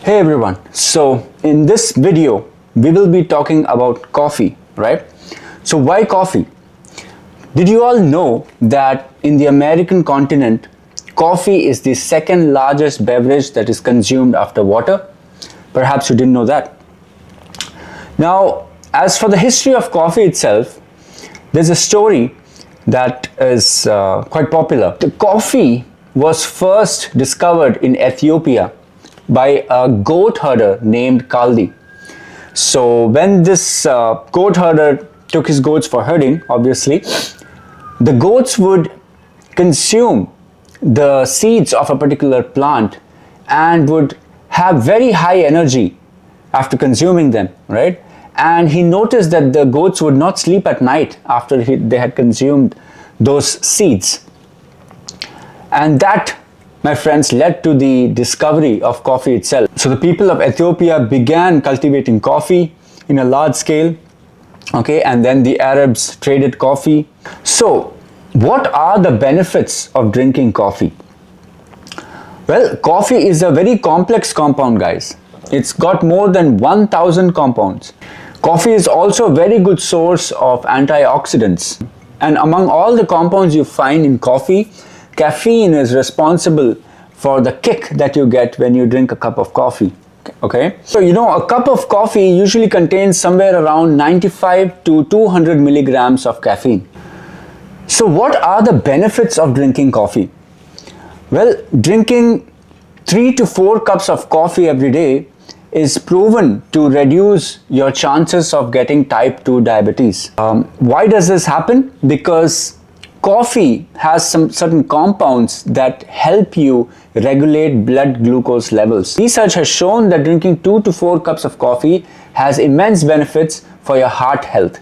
Hey everyone, so in this video we will be talking about coffee, right? So why coffee? Did you all know that in the American continent, coffee is the second largest beverage that is consumed after water? Perhaps you didn't know that. Now, as for the history of coffee itself, there's a story that is quite popular. The coffee was first discovered in Ethiopia by a goat herder named Kaldi. So when this goat herder took his goats for herding, obviously, the goats would consume the seeds of a particular plant and would have very high energy after consuming them, right? And he noticed that the goats would not sleep at night after they had consumed those seeds. And that, my friends, led to the discovery of coffee itself. So the people of Ethiopia began cultivating coffee in a large scale, okay, and then the Arabs traded coffee. So what are the benefits of drinking coffee? Well, coffee is a very complex compound, guys. It's got more than 1,000 compounds. Coffee is also a very good source of antioxidants. And among all the compounds you find in coffee, caffeine is responsible for the kick that you get when you drink a cup of coffee. Okay, so a cup of coffee usually contains somewhere around 95 to 200 milligrams of caffeine. So what are the benefits of drinking coffee? Well, drinking 3 to 4 cups of coffee every day is proven to reduce your chances of getting type 2 diabetes. Why does this happen? Because coffee has some certain compounds that help you regulate blood glucose levels. Research has shown that drinking 2 to 4 cups of coffee has immense benefits for your heart health.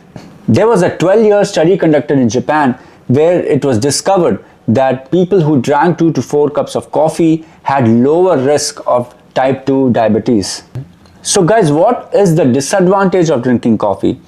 There was a 12-year study conducted in Japan where it was discovered that people who drank 2 to 4 cups of coffee had lower risk of type 2 diabetes. So guys, what is the disadvantage of drinking coffee?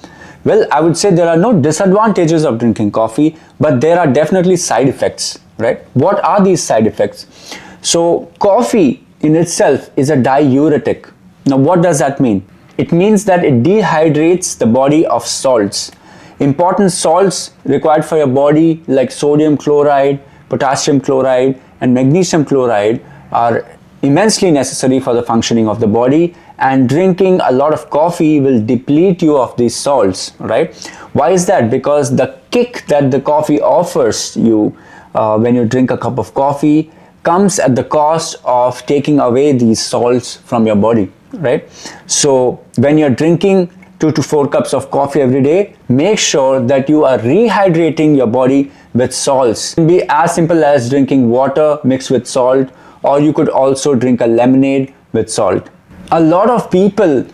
Well, I would say there are no disadvantages of drinking coffee, but there are definitely side effects, right? What are these side effects? So coffee in itself is a diuretic. Now what does that mean? It means that it dehydrates the body of salts. Important salts required for your body like sodium chloride, potassium chloride, and magnesium chloride are immensely necessary for the functioning of the body, and drinking a lot of coffee will deplete you of these salts, right? Why is that? Because the kick that the coffee offers you when you drink a cup of coffee comes at the cost of taking away these salts from your body, right? So when you're drinking 2 to 4 cups of coffee every day, make sure that you are rehydrating your body with salts. It can be as simple as drinking water mixed with salt, or you could also drink a lemonade with salt. A lot of people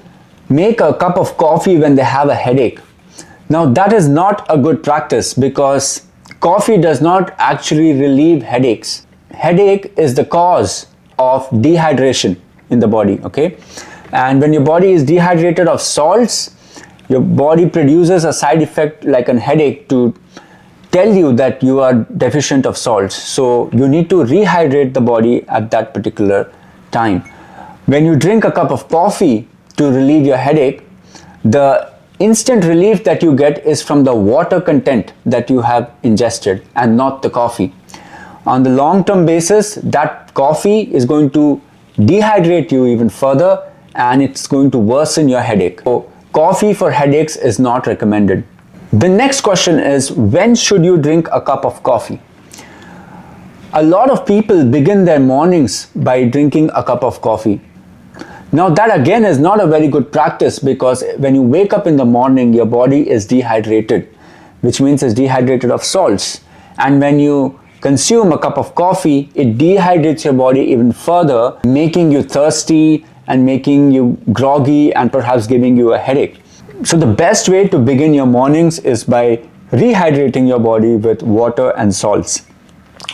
make a cup of coffee when they have a headache. Now that is not a good practice because coffee does not actually relieve headaches. Headache is the cause of dehydration in the body, okay? And when your body is dehydrated of salts, your body produces a side effect like a headache to tell you that you are deficient of salts. So you need to rehydrate the body at that particular time. When you drink a cup of coffee to relieve your headache, the instant relief that you get is from the water content that you have ingested and not the coffee. On the long-term basis, that coffee is going to dehydrate you even further and it's going to worsen your headache. So coffee for headaches is not recommended. The next question is, when should you drink a cup of coffee? A lot of people begin their mornings by drinking a cup of coffee. Now that again is not a very good practice because when you wake up in the morning, your body is dehydrated, which means it's dehydrated of salts. And when you consume a cup of coffee, it dehydrates your body even further, making you thirsty and making you groggy and perhaps giving you a headache. So the best way to begin your mornings is by rehydrating your body with water and salts,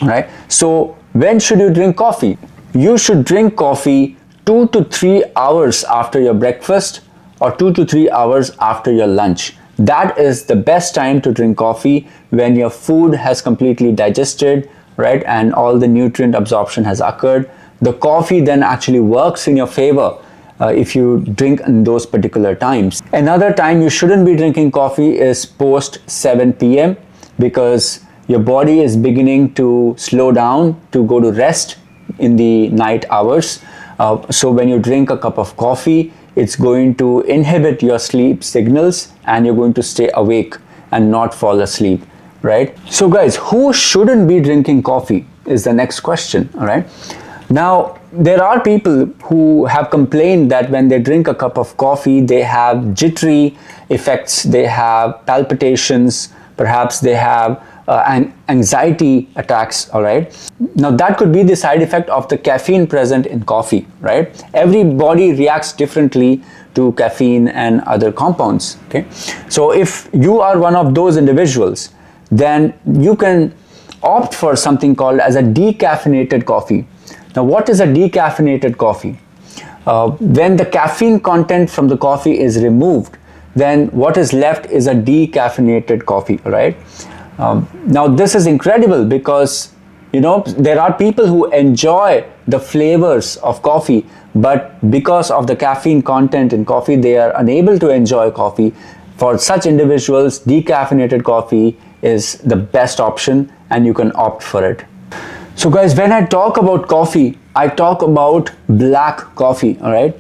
right? So when should you drink coffee? You should drink coffee 2 to 3 hours after your breakfast or 2 to 3 hours after your lunch. That is the best time to drink coffee, when your food has completely digested, right, and all the nutrient absorption has occurred. The coffee then actually works in your favor if you drink in those particular times. Another time you shouldn't be drinking coffee is post 7 p.m. because your body is beginning to slow down to go to rest in the night hours. So when you drink a cup of coffee, it's going to inhibit your sleep signals and you're going to stay awake and not fall asleep, right? So guys, who shouldn't be drinking coffee is the next question, all right? Now, there are people who have complained that when they drink a cup of coffee, they have jittery effects, they have palpitations, perhaps they have anxiety attacks, all right? Now that could be the side effect of the caffeine present in coffee, right? Every body reacts differently to caffeine and other compounds, okay? So if you are one of those individuals, then you can opt for something called as a decaffeinated coffee. Now what is a decaffeinated coffee? When the caffeine content from the coffee is removed, then what is left is a decaffeinated coffee, right? Now this is incredible because there are people who enjoy the flavors of coffee, but because of the caffeine content in coffee, they are unable to enjoy coffee. For such individuals, decaffeinated coffee is the best option and you can opt for it. So guys, when I talk about coffee, I talk about black coffee, all right?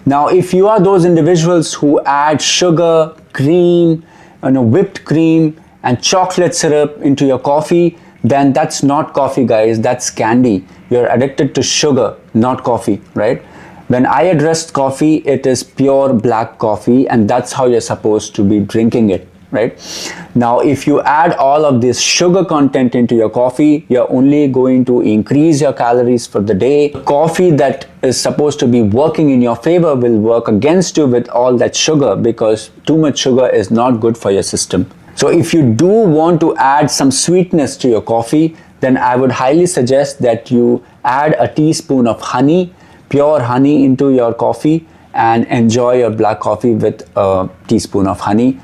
Now, if you are those individuals who add sugar, cream, whipped cream, and chocolate syrup into your coffee, then that's not coffee, guys, that's candy. You're addicted to sugar, not coffee, right? When I address coffee, it is pure black coffee, and that's how you're supposed to be drinking it, right? Now, if you add all of this sugar content into your coffee, you're only going to increase your calories for the day. Coffee that is supposed to be working in your favor will work against you with all that sugar, because too much sugar is not good for your system. So if you do want to add some sweetness to your coffee, then I would highly suggest that you add a teaspoon of honey, pure honey, into your coffee and enjoy your black coffee with a teaspoon of honey.